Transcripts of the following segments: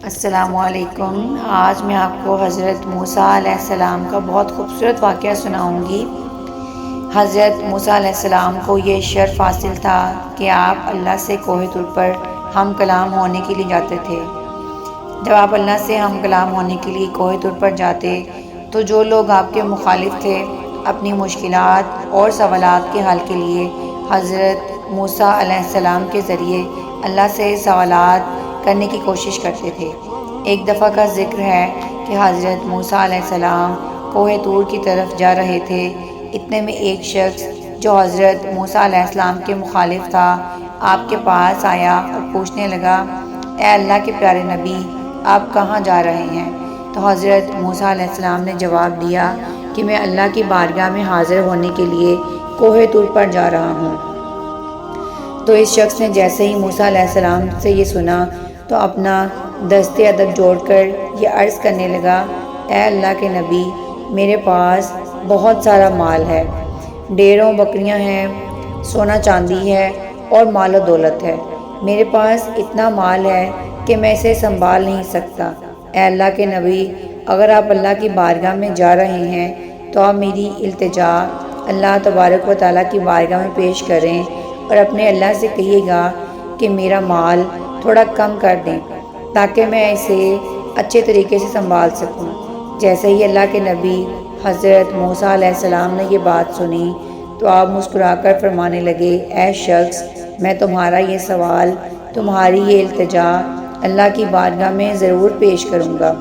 السلام علیکم۔ آج میں آپ کو حضرت موسیٰ علیہ السلام کا بہت خوبصورت واقعہ سناؤں گی۔ حضرت موسیٰ علیہ السلام کو یہ شرف حاصل تھا کہ آپ اللہ سے کوہ طور پر ہم کلام ہونے کے لیے جاتے تھے۔ جب آپ اللہ سے ہم کلام ہونے کے لیے کوہ طور پر جاتے تو جو لوگ آپ کے مخالف تھے اپنی مشکلات اور سوالات کے حل کے لیے حضرت موسیٰ علیہ السلام کے ذریعے اللہ سے سوالات کرنے کی کوشش کرتے تھے۔ ایک دفعہ کا ذکر ہے کہ حضرت موسیٰ علیہ السلام کوہ طور کی طرف جا رہے تھے۔ اتنے میں ایک شخص جو حضرت موسیٰ علیہ السلام کے مخالف تھا آپ کے پاس آیا اور پوچھنے لگا، اے اللہ کے پیارے نبی، آپ کہاں جا رہے ہیں؟ تو حضرت موسیٰ علیہ السلام نے جواب دیا کہ میں اللہ کی بارگاہ میں حاضر ہونے کے لیے کوہ طور پر جا رہا ہوں۔ تو اس شخص نے جیسے ہی موسیٰ علیہ السلام سے یہ سنا تو اپنا دست ادب جوڑ کر یہ عرض کرنے لگا، اے اللہ کے نبی، میرے پاس بہت سارا مال ہے، ڈیروں بکریاں ہیں، سونا چاندی ہے اور مال و دولت ہے۔ میرے پاس اتنا مال ہے کہ میں اسے سنبھال نہیں سکتا۔ اے اللہ کے نبی، اگر آپ اللہ کی بارگاہ میں جا رہے ہیں تو آپ میری التجا اللہ تبارک و تعالیٰ کی بارگاہ میں پیش کریں اور اپنے اللہ سے کہیے گا کہ میرا مال تھوڑا کم کر دیں تاکہ میں اسے اچھے طریقے سے سنبھال سکوں۔ جیسے ہی اللہ کے نبی حضرت موسیٰ علیہ السلام نے یہ بات سنی تو آپ مسکرا کر فرمانے لگے، اے شخص، میں تمہارا یہ سوال، تمہاری یہ التجا اللہ کی بارگاہ میں ضرور پیش کروں گا۔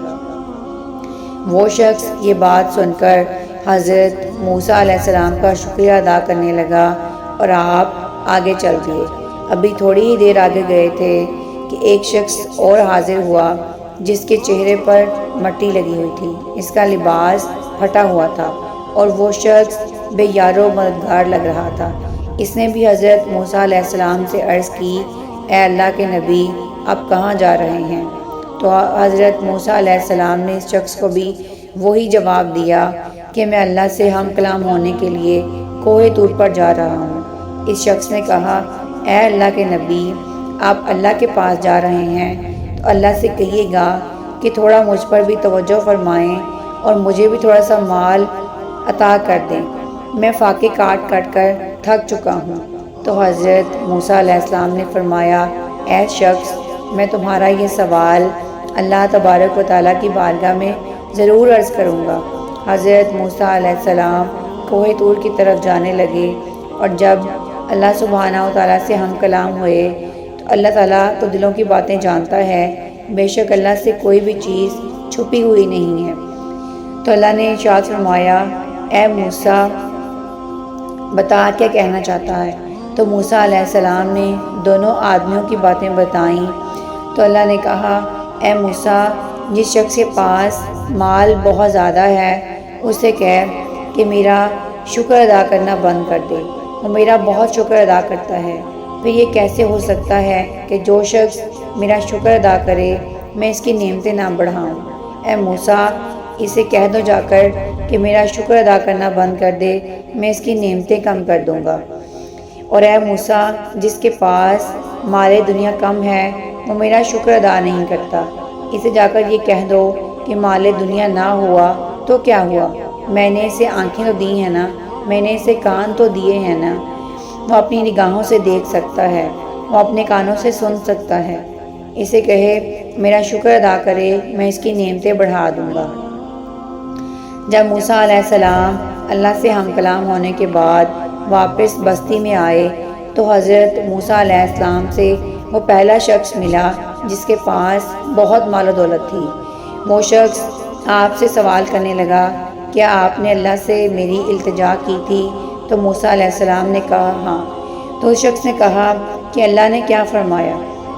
وہ شخص یہ بات سن کر حضرت موسیٰ علیہ السلام کا شکریہ ادا کرنے لگا اور آپ آگے چل دیے۔ ابھی تھوڑی ہی دیر آگے گئے تھے کہ ایک شخص اور حاضر ہوا جس کے چہرے پر مٹی لگی ہوئی تھی، اس کا لباس پھٹا ہوا تھا اور وہ شخص بے یار و مددگار لگ رہا تھا۔ اس نے بھی حضرت موسیٰ علیہ السلام سے عرض کی، اے اللہ کے نبی، آپ کہاں جا رہے ہیں؟ تو حضرت موسیٰ علیہ السلام نے اس شخص کو بھی وہی جواب دیا کہ میں اللہ سے ہم کلام ہونے کے لیے کوہ طور پر جا رہا ہوں۔ اس شخص نے کہا، اے اللہ کے نبی، آپ اللہ کے پاس جا رہے ہیں تو اللہ سے کہیے گا کہ تھوڑا مجھ پر بھی توجہ فرمائیں اور مجھے بھی تھوڑا سا مال عطا کر دیں، میں فاقے کاٹ کر تھک چکا ہوں۔ تو حضرت موسیٰ علیہ السلام نے فرمایا، اے شخص، میں تمہارا یہ سوال اللہ تبارک و تعالیٰ کی بارگاہ میں ضرور عرض کروں گا۔ حضرت موسیٰ علیہ السلام کوہ طور کی طرف جانے لگے اور جب اللہ سبحانہ و تعالیٰ سے ہم کلام ہوئے تو اللہ تعالیٰ تو دلوں کی باتیں جانتا ہے، بے شک اللہ سے کوئی بھی چیز چھپی ہوئی نہیں ہے۔ تو اللہ نے ارشاد فرمایا، اے موسیٰ، بتا کیا کہنا چاہتا ہے؟ تو موسیٰ علیہ السلام نے دونوں آدمیوں کی باتیں بتائیں تو اللہ نے کہا، اے موسیٰ، جس شخص کے پاس مال بہت زیادہ ہے اسے کہہ کہ میرا شکر ادا کرنا بند کر دے، وہ میرا بہت شکر ادا کرتا ہے۔ پھر یہ کیسے ہو سکتا ہے کہ جو شخص میرا شکر ادا کرے میں اس کی نعمتیں نہ بڑھاؤں؟ اے موسیٰ، اسے کہہ دو جا کر کہ میرا شکر ادا کرنا بند کر دے، میں اس کی نعمتیں کم کر دوں گا۔ اور اے موسیٰ، جس کے پاس مال دنیا کم ہے وہ میرا شکر ادا نہیں کرتا، اسے جا کر یہ کہہ دو کہ مال دنیا نہ ہوا تو کیا ہوا، میں نے اسے آنکھیں تو دی ہیں نا، میں نے اسے کان تو دیے ہیں نا، وہ اپنی نگاہوں سے دیکھ سکتا ہے، وہ اپنے کانوں سے سن سکتا ہے، اسے کہے میرا شکر ادا کرے، میں اس کی نعمتیں بڑھا دوں گا۔ جب موسیٰ علیہ السلام اللہ سے ہم کلام ہونے کے بعد واپس بستی میں آئے تو حضرت موسیٰ علیہ السلام سے وہ پہلا شخص ملا جس کے پاس بہت مال و دولت تھی۔ وہ شخص آپ سے سوال کرنے لگا، کیا آپ نے اللہ سے میری التجا کی تھی؟ تو موسیٰ علیہ السلام نے کہا، ہاں۔ تو اس شخص نے کہا کہ اللہ نے کیا فرمایا؟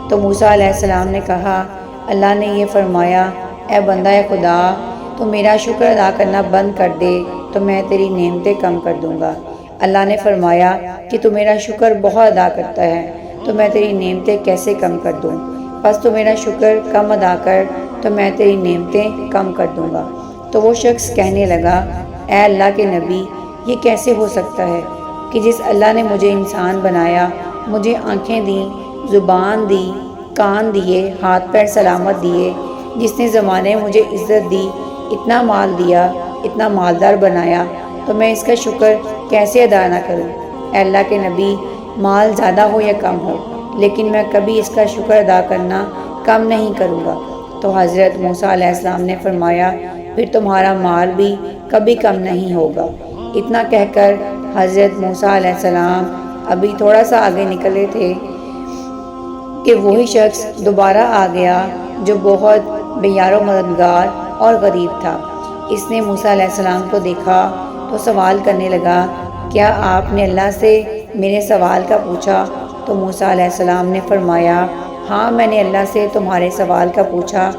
تو موسیٰ علیہ السلام نے کہا، اللہ نے یہ فرمایا، اے بندہ خدا، تو میرا شکر ادا کرنا بند کر دے تو میں تیری نعمتیں کم کر دوں گا۔ اللہ نے فرمایا کہ تو میرا شکر بہت ادا کرتا ہے تو میں تیری نعمتیں کیسے کم کر دوں؟ بس تو میرا شکر کم ادا کر تو میں تیری نعمتیں کم کر دوں گا۔ تو وہ شخص کہنے لگا، اے اللہ کے نبی، یہ کیسے ہو سکتا ہے کہ جس اللہ نے مجھے انسان بنایا، مجھے آنکھیں دیں، زبان دی، کان دیے، ہاتھ پیر سلامت دیے، جس نے زمانے میں مجھے عزت دی، اتنا مال دیا، اتنا مالدار بنایا، تو میں اس کا شکر کیسے ادا نہ کروں؟ اے اللہ کے نبی، مال زیادہ ہو یا کم ہو، لیکن میں کبھی اس کا شکر ادا کرنا کم نہیں کروں گا۔ تو حضرت موسیٰ علیہ السلام نے فرمایا پھر تمہارا مال بھی کبھی کم نہیں ہوگا۔ اتنا کہہ کر حضرت موسیٰ علیہ السلام ابھی تھوڑا سا آگے نکلے تھے کہ وہی شخص دوبارہ آ گیا جو بہت بے یار و مددگار اور غریب تھا۔ اس نے موسیٰ علیہ السلام کو دیکھا تو سوال کرنے لگا، کیا آپ نے اللہ سے میرے سوال کا پوچھا؟ تو موسیٰ علیہ السلام نے فرمایا، ہاں میں نے اللہ سے تمہارے سوال کا پوچھا۔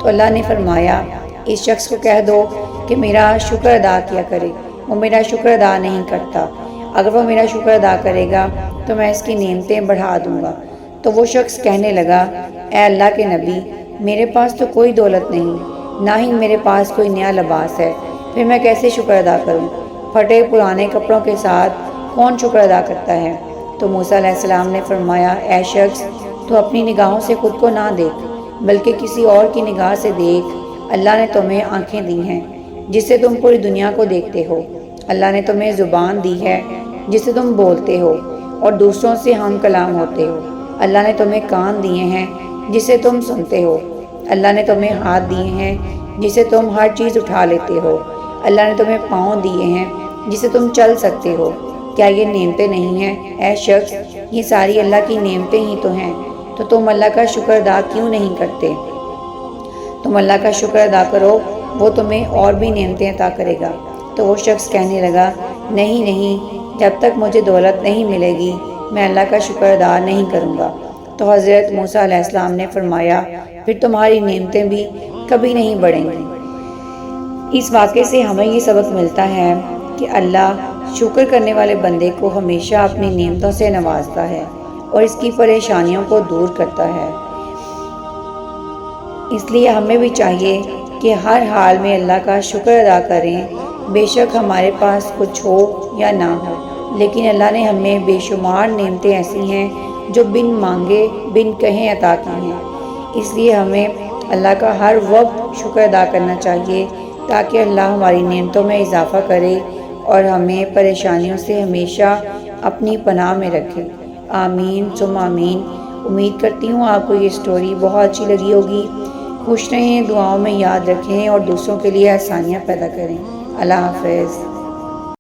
تو اللہ نے فرمایا، اس شخص کو کہہ دو کہ میرا شکر ادا کیا کرے، وہ میرا شکر ادا نہیں کرتا، اگر وہ میرا شکر ادا کرے گا تو میں اس کی نعمتیں بڑھا دوں گا۔ تو وہ شخص کہنے لگا، اے اللہ کے نبی، میرے پاس تو کوئی دولت نہیں، نہ ہی میرے پاس کوئی نیا لباس ہے، پھر میں کیسے شکر ادا کروں؟ پھٹے پرانے کپڑوں کے ساتھ کون شکر ادا کرتا ہے؟ تو موسیٰ علیہ السلام نے فرمایا، اے شخص، تو اپنی نگاہوں سے خود کو نہ دیکھ، بلکہ کسی اور کی نگاہ سے دیکھ۔ اللہ نے تمہیں آنکھیں دی ہیں جس سے تم پوری دنیا کو دیکھتے ہو، اللہ نے تمہیں زبان دی ہے جس سے تم بولتے ہو اور دوسروں سے ہم کلام ہوتے ہو، اللہ نے تمہیں کان دیے ہیں جس سے تم سنتے ہو، اللہ نے تمہیں ہاتھ دیے ہیں جس سے تم ہر چیز اٹھا لیتے ہو، اللہ نے تمہیں پاؤں دیے ہیں جس سے تم چل سکتے ہو۔ کیا یہ نعمتیں نہیں ہیں؟ اے شخص، یہ ساری اللہ کی نعمتیں ہی تو ہیں، تو تم اللہ کا شکر ادا کیوں نہیں کرتے؟ تم اللہ کا شکر ادا کرو، وہ تمہیں اور بھی نعمتیں عطا کرے گا۔ تو وہ شخص کہنے لگا، نہیں نہیں، جب تک مجھے دولت نہیں ملے گی میں اللہ کا شکر ادا نہیں کروں گا۔ تو حضرت موسیٰ علیہ السلام نے فرمایا، پھر تمہاری نعمتیں بھی کبھی نہیں بڑھیں گی۔ اس واقعے سے ہمیں یہ سبق ملتا ہے کہ اللہ شکر کرنے والے بندے کو ہمیشہ اپنی نعمتوں سے نوازتا ہے اور اس کی پریشانیوں کو دور کرتا ہے۔ اس لیے ہمیں بھی چاہیے کہ ہر حال میں اللہ کا شکر ادا کریں، بے شک ہمارے پاس کچھ ہو یا نہ ہو، لیکن اللہ نے ہمیں بے شمار نعمتیں ایسی ہیں جو بن مانگے بن کہیں عطا کی ہیں۔ اس لیے ہمیں اللہ کا ہر وقت شکر ادا کرنا چاہیے تاکہ اللہ ہماری نعمتوں میں اضافہ کرے اور ہمیں پریشانیوں سے ہمیشہ اپنی پناہ میں رکھے۔ آمین ثم آمین۔ امید کرتی ہوں آپ کو یہ سٹوری بہت اچھی لگی ہوگی۔ خوش رہیں، دعاؤں میں یاد رکھیں اور دوسروں کے لیے آسانیاں پیدا کریں۔ اللہ حافظ۔